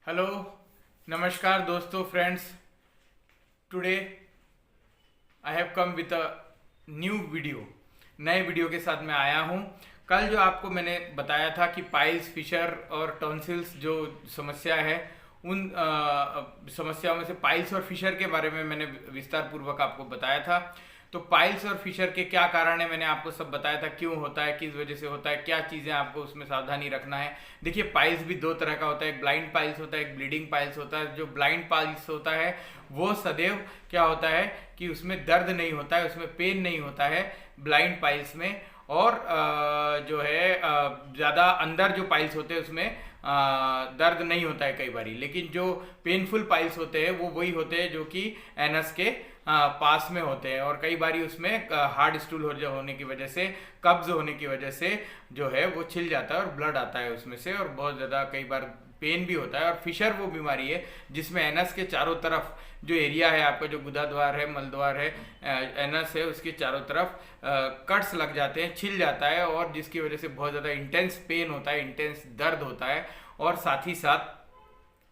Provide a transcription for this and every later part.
Hello, नमस्कार दोस्तों, friends. Today I have come with a new video. नए video के साथ मैं आया हूँ। कल जो आपको मैंने बताया था कि पाइल्स, फिशर और टॉन्सिल्स जो समस्या है, उन समस्याओं में से पाइल्स और फिशर के बारे में मैंने विस्तार पूर्वक आपको बताया था। तो पाइल्स और फिशर के क्या कारण है मैंने आपको सब बताया था, क्यों होता है, किस वजह से होता है, क्या चीज़ें आपको उसमें सावधानी रखना है। देखिए, पाइल्स भी दो तरह का होता है, एक ब्लाइंड पाइल्स होता है, एक ब्लीडिंग पाइल्स होता है। जो ब्लाइंड पाइल्स होता है वो सदैव क्या होता है कि उसमें दर्द नहीं होता है, उसमें पेन नहीं होता है ब्लाइंड पाइल्स में। और जो है ज़्यादा अंदर जो पाइल्स होते हैं उसमें दर्द नहीं होता है कई बारी। लेकिन जो पेनफुल पाइल्स होते हैं वो वही होते हैं जो कि एनस के पास में होते हैं, और कई बारी उसमें हार्ड स्टूल होने की वजह से, कब्ज होने की वजह से जो है वो छिल जाता है और ब्लड आता है उसमें से, और बहुत ज़्यादा कई बार पेन भी होता है। और फिशर वो बीमारी है जिसमें एनस के चारों तरफ जो एरिया है आपका, जो गुदाद्वार है, मलद्वार है, एनस है, उसके चारों तरफ कट्स लग जाते हैं, छिल जाता है, और जिसकी वजह से बहुत ज़्यादा इंटेंस पेन होता है, इंटेंस दर्द होता है, और साथ ही साथ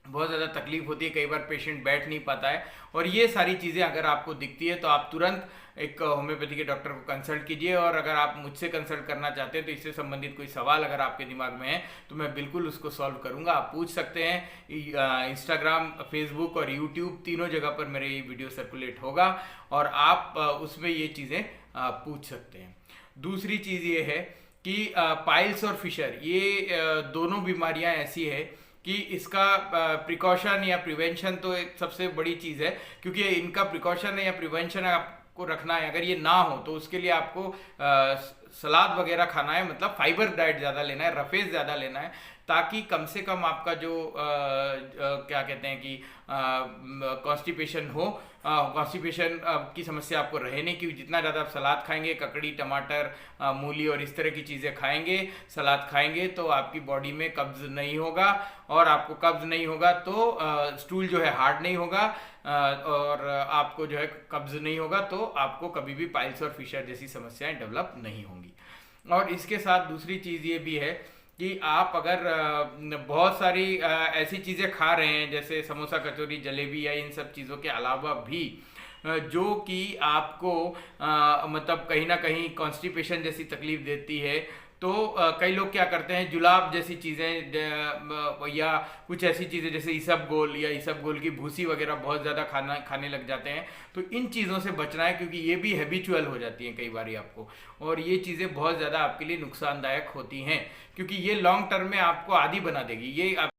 बहुत ज़्यादा तकलीफ होती है। कई बार पेशेंट बैठ नहीं पाता है। और ये सारी चीज़ें अगर आपको दिखती है तो आप तुरंत एक होम्योपैथी के डॉक्टर को कंसल्ट कीजिए। और अगर आप मुझसे कंसल्ट करना चाहते हैं तो इससे संबंधित कोई सवाल अगर आपके दिमाग में है तो मैं बिल्कुल उसको सॉल्व करूंगा। आप पूछ सकते हैं। इंस्टाग्राम, फेसबुक और यूट्यूब तीनों जगह पर मेरे ये वीडियो सर्कुलेट होगा, और आप उसमें ये चीज़ें पूछ सकते हैं। दूसरी चीज़ ये है कि पाइल्स और फिशर, ये दोनों बीमारियां ऐसी है कि इसका प्रिकॉशन या प्रिवेंशन तो एक सबसे बड़ी चीज़ है, क्योंकि इनका प्रिकॉशन या प्रिवेंशन आपको रखना है। अगर ये ना हो तो उसके लिए आपको सलाद वगैरह खाना है, मतलब फाइबर डाइट ज़्यादा लेना है, रफेज ज़्यादा लेना है, ताकि कम से कम आपका जो क्या कहते हैं कि कॉन्स्टिपेशन हो, कॉन्स्टिपेशन की समस्या आपको रहे नहीं। क्योंकि जितना ज़्यादा आप सलाद खाएंगे, ककड़ी, टमाटर, मूली और इस तरह की चीज़ें खाएंगे, सलाद खाएंगे, तो आपकी बॉडी में कब्ज नहीं होगा, और आपको कब्ज नहीं होगा तो स्टूल जो है हार्ड नहीं होगा, और आपको जो है कब्ज नहीं होगा तो आपको कभी भी पाइल्स और फिशर जैसी समस्याएं डेवलप नहीं होंगी। और इसके साथ दूसरी चीज़ ये भी है कि आप अगर बहुत सारी ऐसी चीज़ें खा रहे हैं, जैसे समोसा, कचौरी, जलेबी, या इन सब चीज़ों के अलावा भी जो कि आपको मतलब कहीं ना कहीं कॉन्स्टिपेशन जैसी तकलीफ देती है, तो कई लोग क्या करते हैं, जुलाब जैसी चीज़ें या कुछ ऐसी चीज़ें जैसे इसबगोल या इसबगोल की भूसी वगैरह बहुत ज़्यादा खाने लग जाते हैं। तो इन चीज़ों से बचना है, क्योंकि ये भी हैबिचुअल हो जाती हैं कई बार आपको, और ये चीज़ें बहुत ज़्यादा आपके लिए नुकसानदायक होती हैं, क्योंकि ये लॉन्ग टर्म में आपको आदी बना देगी। ये